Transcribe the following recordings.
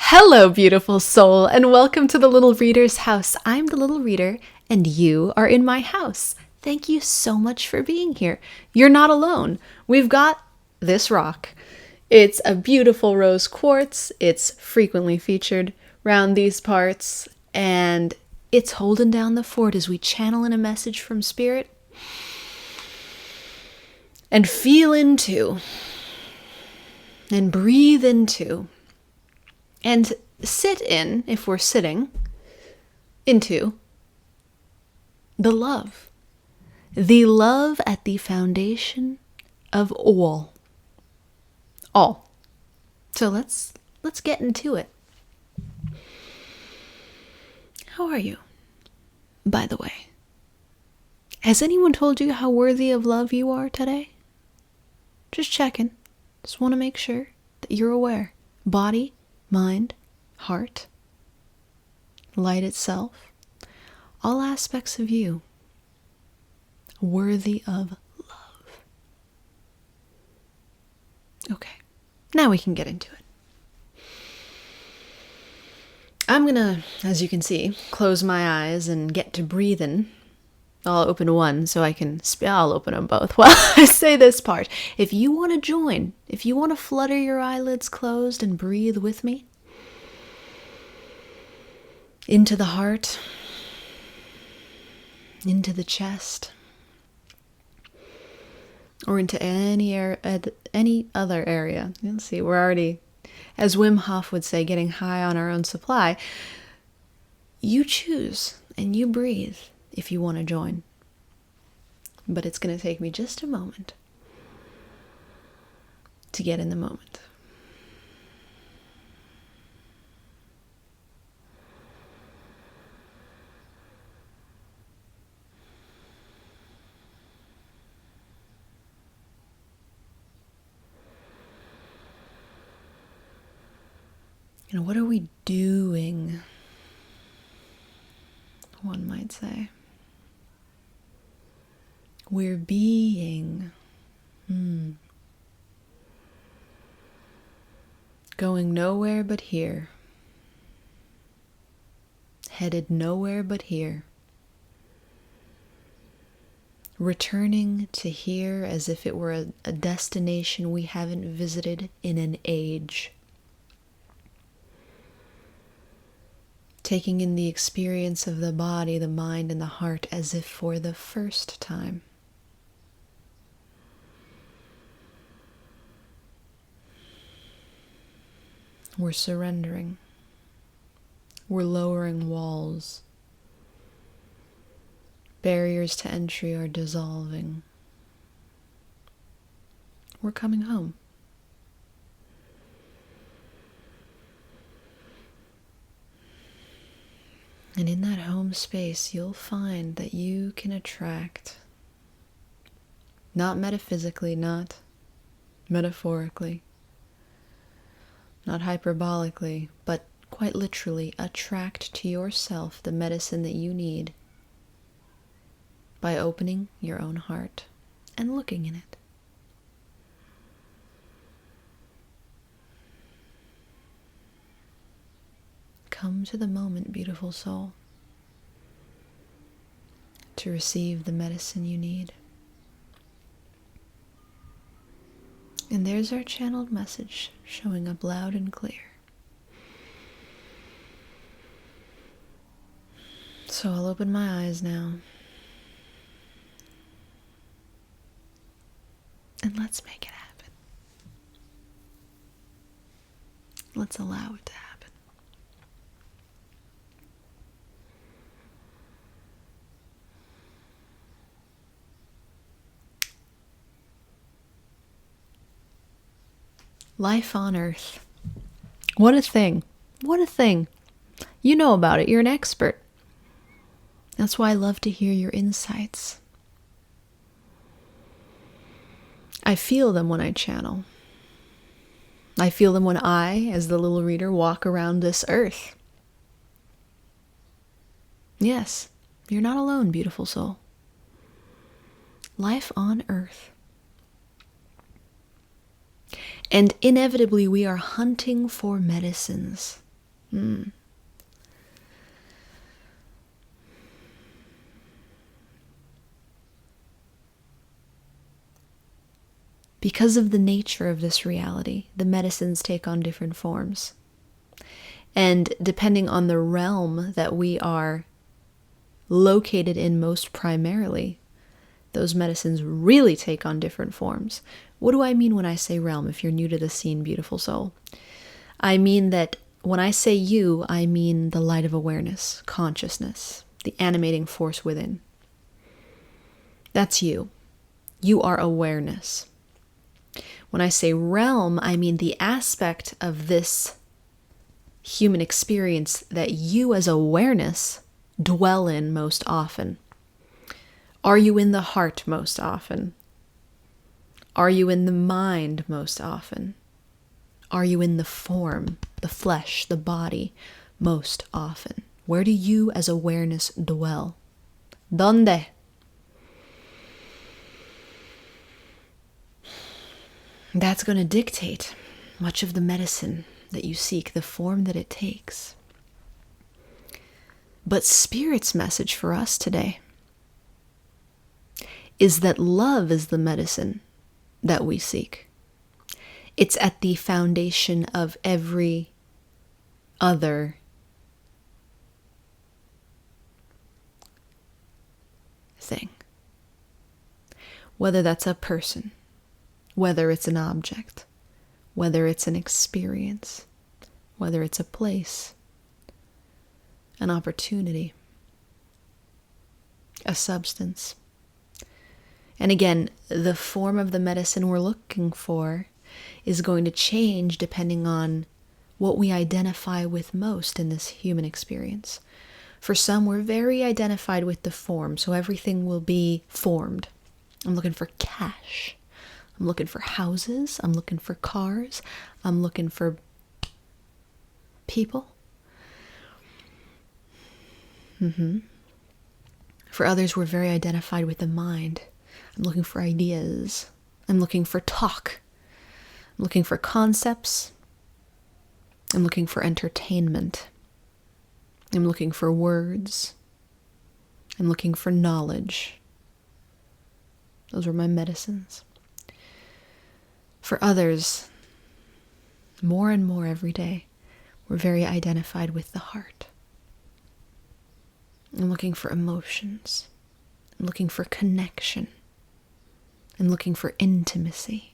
Hello, beautiful soul, and welcome to the Little Reader's house. I'm the Little Reader, and you are in my house. Thank you so much for being here. You're not alone. We've got this rock. It's a beautiful rose quartz. It's frequently featured round these parts, and it's holding down the fort as we channel in a message from Spirit and feel into and breathe into and sit in, if we're sitting, into the love. The love at the foundation of all. All. So let's get into it. How are you, by the way? Has anyone told you how worthy of love you are today? Just checking. Just want to make sure that you're aware. Body, mind, heart, light itself, all aspects of you worthy of love. Okay, now we can get into it. I'm gonna, as you can see, close my eyes and get to breathing. I'll open one so I can, I'll open them both while I say this part. If you want to join, if you want to flutter your eyelids closed and breathe with me, into the heart, into the chest, or into any other area. You'll see, we're already, as Wim Hof would say, getting high on our own supply. You choose and you breathe if you want to join. But it's going to take me just a moment to get in the moment. And what are we doing? One might say. We're being. Going nowhere but here. Headed nowhere but here. Returning to here as if it were a destination we haven't visited in an age. Taking in the experience of the body, the mind, and the heart as if for the first time. We're surrendering. We're lowering walls. Barriers to entry are dissolving. We're coming home. And in that home space, you'll find that you can attract, not metaphysically, not metaphorically, not hyperbolically, but quite literally attract to yourself the medicine that you need by opening your own heart and looking in it. Come to the moment, beautiful soul, to receive the medicine you need. And there's our channeled message showing up loud and clear. So I'll open my eyes now. And let's make it happen. Let's allow it to happen. Life on Earth. What a thing. What a thing. You know about it. You're an expert. That's why I love to hear your insights. I feel them when I channel. I feel them when I, as the Little Reader, walk around this earth. Yes, you're not alone, beautiful soul. Life on Earth. And inevitably we are hunting for medicines. Because of the nature of this reality, the medicines take on different forms. And depending on the realm that we are located in most primarily, those medicines really take on different forms. What do I mean when I say realm, if you're new to the scene, beautiful soul? I mean that when I say you, I mean the light of awareness, consciousness, the animating force within. That's you. You are awareness. When I say realm, I mean the aspect of this human experience that you as awareness dwell in most often. Are you in the heart most often? Are you in the mind most often? Are you in the form, the flesh, the body most often? Where do you as awareness dwell? ¿Dónde? That's going to dictate much of the medicine that you seek, the form that it takes. But Spirit's message for us today is that love is the medicine that we seek. It's at the foundation of every other thing. Whether that's a person, whether it's an object, whether it's an experience, whether it's a place, an opportunity, a substance. And again, the form of the medicine we're looking for is going to change depending on what we identify with most in this human experience. For some, we're very identified with the form, so everything will be formed. I'm looking for cash. I'm looking for houses. I'm looking for cars. I'm looking for people. For others, we're very identified with the mind. I'm looking for ideas. I'm looking for talk. I'm looking for concepts. I'm looking for entertainment. I'm looking for words. I'm looking for knowledge. Those are my medicines. For others, more and more every day, we're very identified with the heart. I'm looking for emotions. I'm looking for connection. I'm looking for intimacy.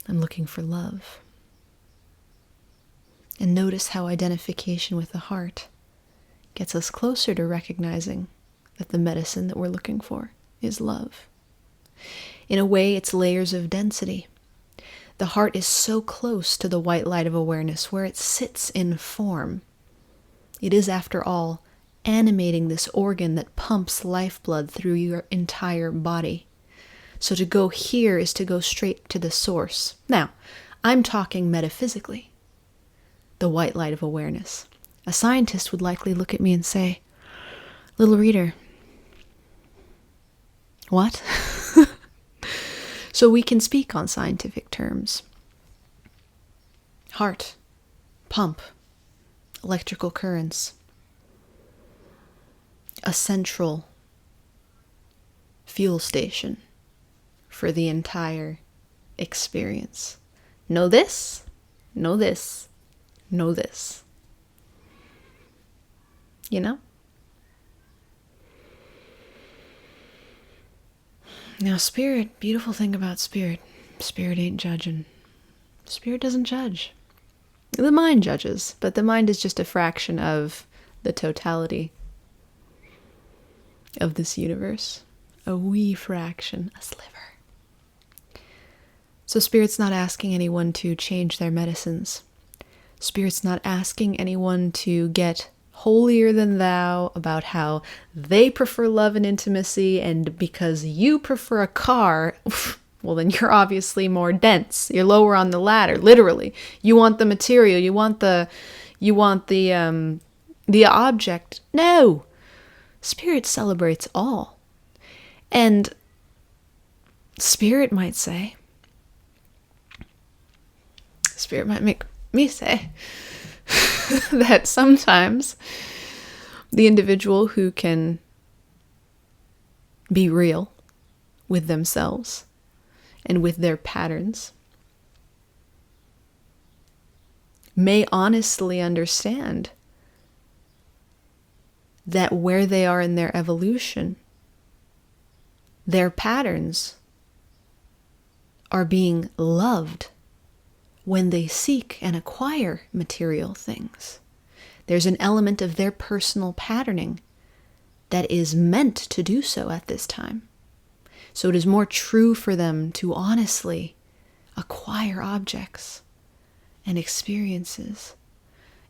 I'm looking for love. And notice how identification with the heart gets us closer to recognizing that the medicine that we're looking for is love. In a way, it's layers of density. The heart is so close to the white light of awareness where it sits in form. It is, after all, animating this organ that pumps lifeblood through your entire body. So to go here is to go straight to the source. Now, I'm talking metaphysically. The white light of awareness. A scientist would likely look at me and say, "Little reader, what?" So we can speak on scientific terms. Heart, pump, electrical currents, a central fuel station for the entire experience. Know this, know this, know this. You know? Now, Spirit, beautiful thing about Spirit ain't judging. Spirit doesn't judge. The mind judges, but the mind is just a fraction of the totality of this universe. A wee fraction, a sliver. So Spirit's not asking anyone to change their medicines. Spirit's not asking anyone to get holier than thou about how they prefer love and intimacy, and because you prefer a car, well, then you're obviously more dense. You're lower on the ladder, literally. You want the material, you want the object. No. Spirit celebrates all. And Spirit might say, Spirit might make me say that sometimes the individual who can be real with themselves and with their patterns may honestly understand that where they are in their evolution, their patterns are being loved when they seek and acquire material things. There's an element of their personal patterning that is meant to do so at this time. So it is more true for them to honestly acquire objects and experiences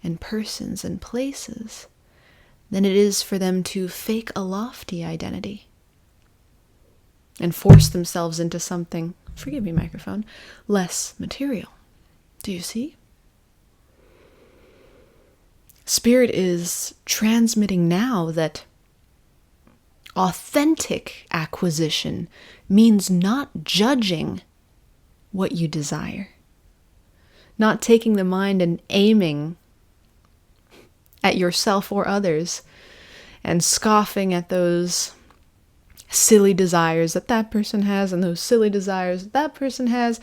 and persons and places than it is for them to fake a lofty identity and force themselves into something, forgive me, microphone, less material. Do you see? Spirit is transmitting now that authentic acquisition means not judging what you desire, not taking the mind and aiming at yourself or others and scoffing at those silly desires that that person has and those silly desires that person has.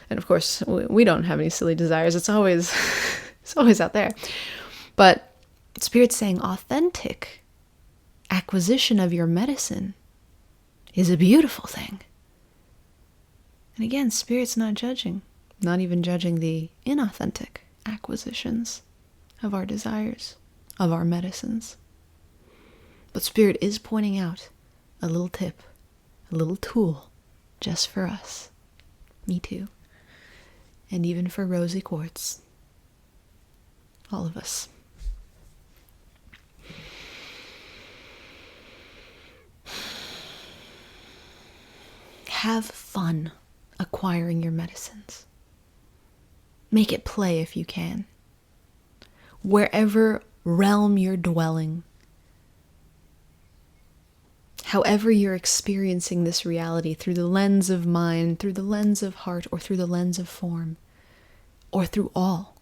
And of course, we don't have any silly desires. It's always out there. But Spirit's saying authentic acquisition of your medicine is a beautiful thing. And again, Spirit's not judging, not even judging the inauthentic acquisitions of our desires, of our medicines. But Spirit is pointing out a little tip, a little tool just for us. Me too. And even for Rosy Quartz. All of us. Have fun acquiring your medicines. Make it play if you can. Wherever realm you're dwelling, however you're experiencing this reality, through the lens of mind, through the lens of heart, or through the lens of form, or through all,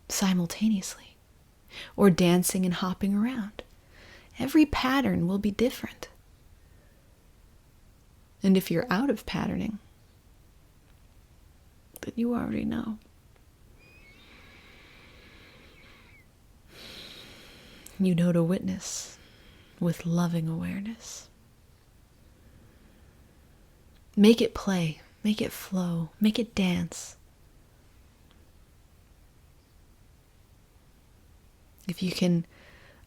simultaneously, or dancing and hopping around. Every pattern will be different. And if you're out of patterning, then you already know. You know to witness with loving awareness. Make it play, make it flow, make it dance. If you can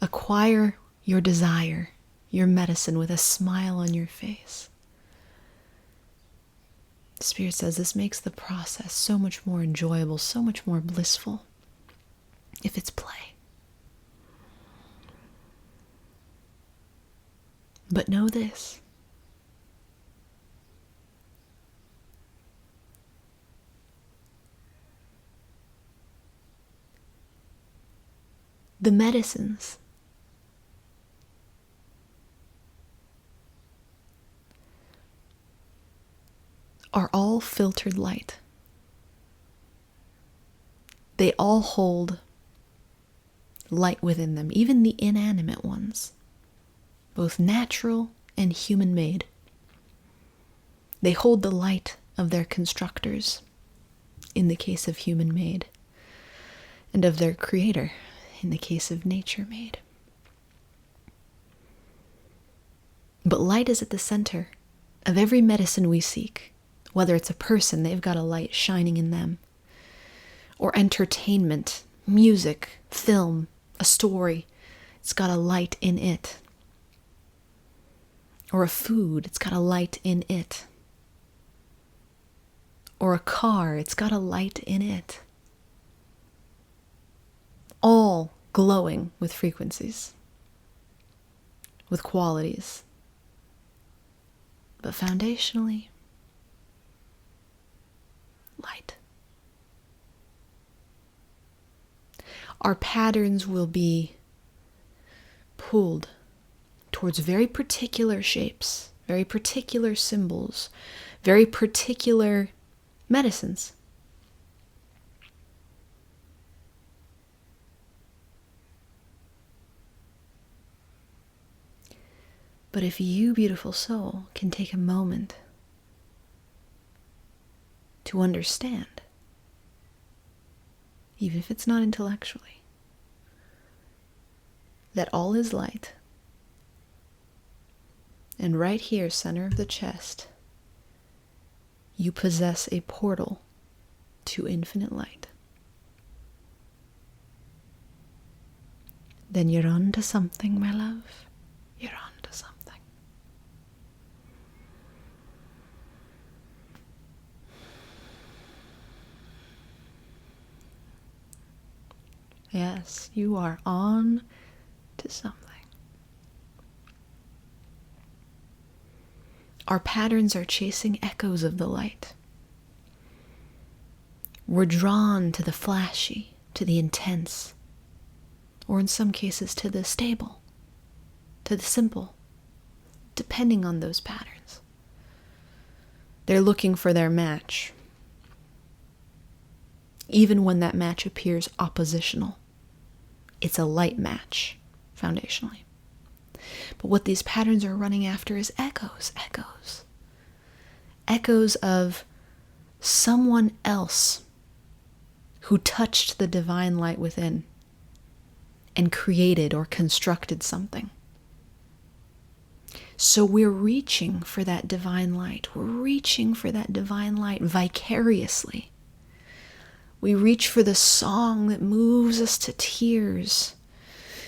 acquire your desire, your medicine with a smile on your face, Spirit says this makes the process so much more enjoyable, so much more blissful, if it's play. But know this. The medicines are all filtered light. They all hold light within them, even the inanimate ones, both natural and human-made. They hold the light of their constructors, in the case of human-made, and of their creator, in the case of nature-made. But light is at the center of every medicine we seek. Whether it's a person, they've got a light shining in them. Or entertainment, music, film, a story, it's got a light in it. Or a food, it's got a light in it. Or a car, it's got a light in it. All glowing with frequencies, with qualities. But foundationally, light. Our patterns will be pulled towards very particular shapes, very particular symbols, very particular medicines. But if you, beautiful soul, can take a moment to understand, even if it's not intellectually, that all is light, and right here, center of the chest, you possess a portal to infinite light, then you're on to something, my love. You're on to something. Yes, you are on to something. Our patterns are chasing echoes of the light. We're drawn to the flashy, to the intense, or in some cases to the stable, to the simple, depending on those patterns. They're looking for their match, even when that match appears oppositional. It's a light match, foundationally. But what these patterns are running after is echoes. Echoes of someone else who touched the divine light within and created or constructed something. So we're reaching for that divine light. We're reaching for that divine light vicariously. We reach for the song that moves us to tears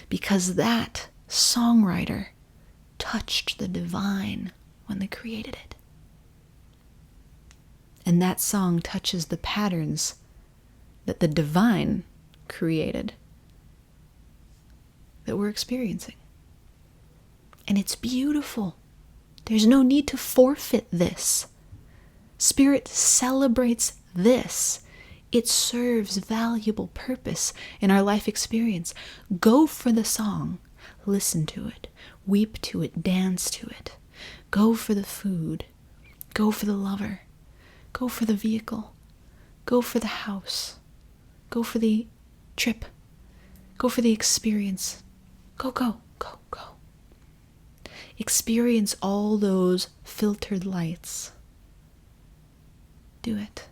because that songwriter touched the divine when they created it. And that song touches the patterns that the divine created that we're experiencing. And it's beautiful. There's no need to forfeit this. Spirit celebrates this. It serves valuable purpose in our life experience. Go for the song. Listen to it. Weep to it. Dance to it. Go for the food. Go for the lover. Go for the vehicle. Go for the house. Go for the trip. Go for the experience. Go. Experience all those filtered lights. Do it.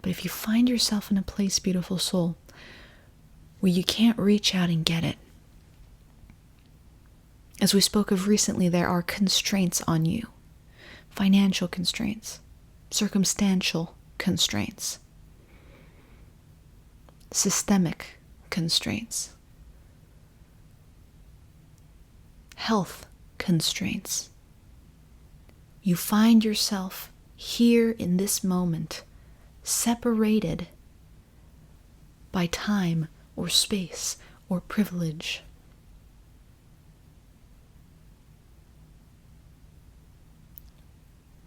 But if you find yourself in a place, beautiful soul, where you can't reach out and get it, as we spoke of recently, there are constraints on you. Financial constraints, circumstantial constraints, systemic constraints, health constraints. You find yourself here in this moment, separated by time or space or privilege.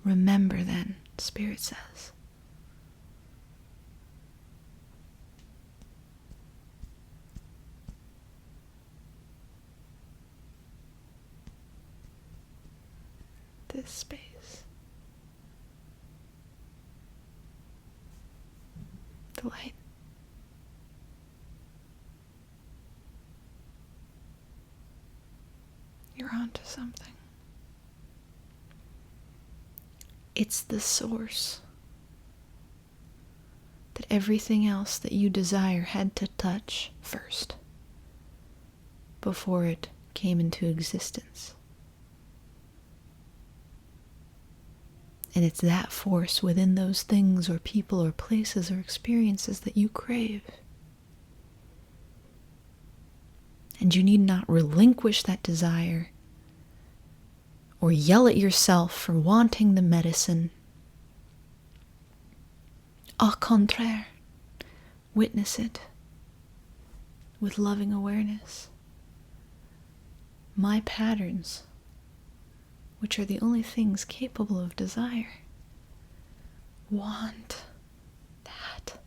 Remember then, Spirit says, this space, the light, you're onto something. It's the source that everything else that you desire had to touch first before it came into existence. And it's that force within those things or people or places or experiences that you crave. And you need not relinquish that desire or yell at yourself for wanting the medicine. Au contraire, witness it with loving awareness. My patterns, which are the only things capable of desire, want that.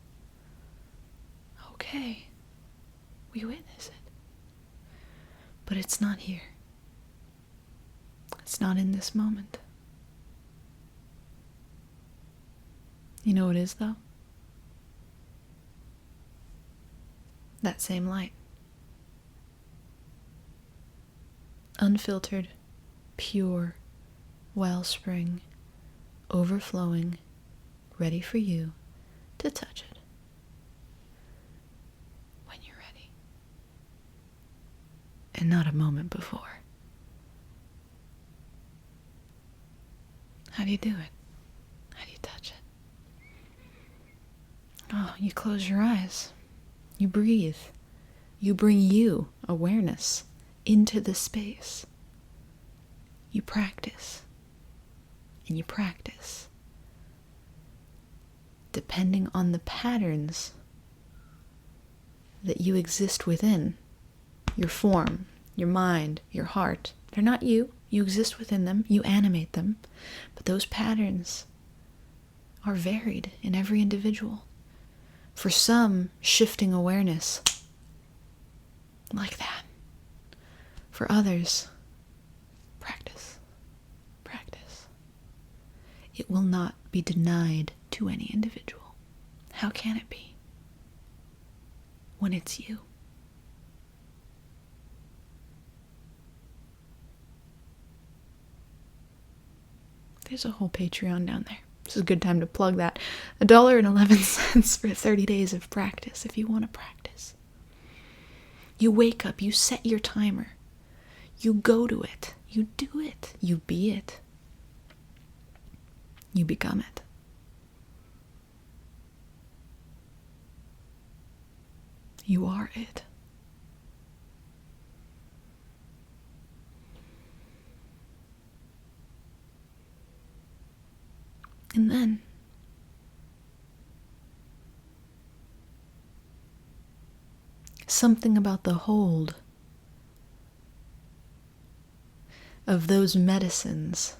Okay, we witness it. But it's not here. It's not in this moment. You know what is, though? That same light. unfiltered, pure wellspring, overflowing, ready for you to touch it when you're ready. And not a moment before. How do you do it? How do you touch it? Oh, you close your eyes. You breathe. You bring you, awareness, into the space. You practice. And you practice. Depending on the patterns that you exist within, your form, your mind, your heart. They're not you. You exist within them. You animate them. But those patterns are varied in every individual. For some, shifting awareness like that. For others, practice, practice. It will not be denied to any individual. How can it be when it's you? There's a whole Patreon down there. This is a good time to plug that. $1.11 for 30 days of practice if you want to practice. You wake up, you set your timer. You go to it. You do it. You be it. You become it. You are it. And then something about the hold of those medicines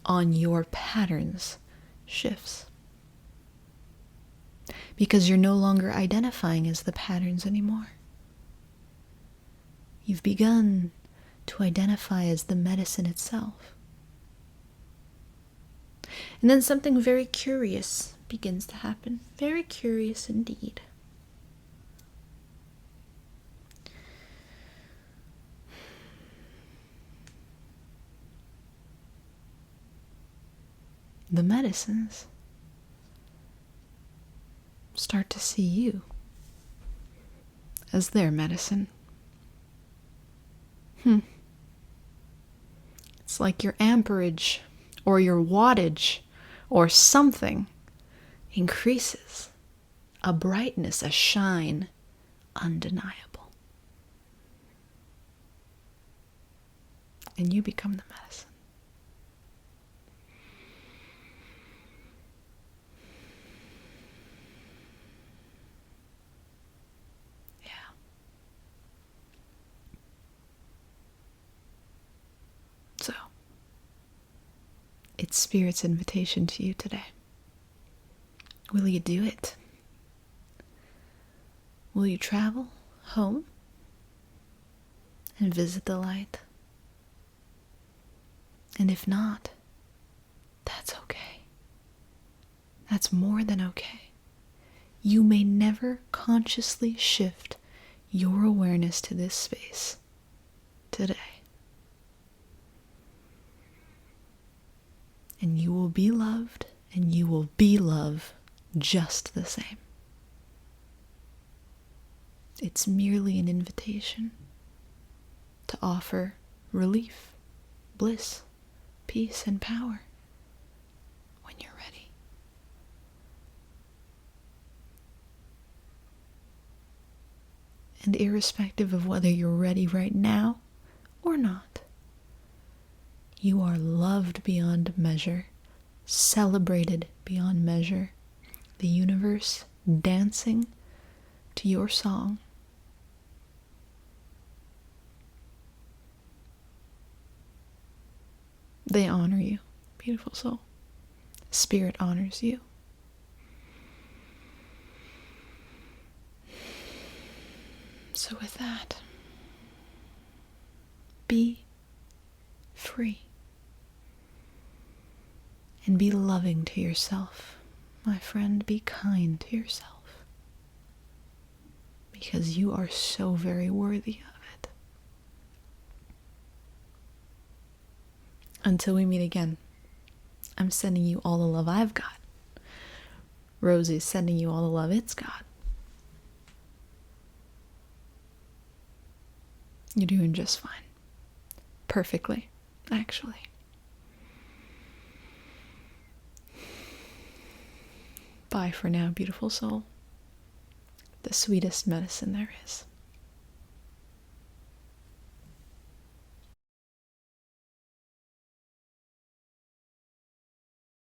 on your patterns shifts. Because you're no longer identifying as the patterns anymore. You've begun to identify as the medicine itself. And then something very curious begins to happen. Very curious indeed. The medicines start to see you as their medicine. It's like your amperage or your wattage or something increases. A brightness, a shine, undeniable. And you become the medicine. So, it's Spirit's invitation to you today. Will you do it? Will you travel home and visit the light? And if not, that's okay. That's more than okay. You may never consciously shift your awareness to this space today. And you will be loved, and you will be love just the same. It's merely an invitation to offer relief, bliss, peace, and power when you're ready. And irrespective of whether you're ready right now or not, you are loved beyond measure, celebrated beyond measure. The universe dancing to your song. They honor you, beautiful soul. Spirit honors you. So with that, be free. And be loving to yourself. My friend, be kind to yourself. Because you are so very worthy of it. Until we meet again, I'm sending you all the love I've got. Rosie's sending you all the love it's got. You're doing just fine. Perfectly, actually. Bye for now, beautiful soul. The sweetest medicine there is.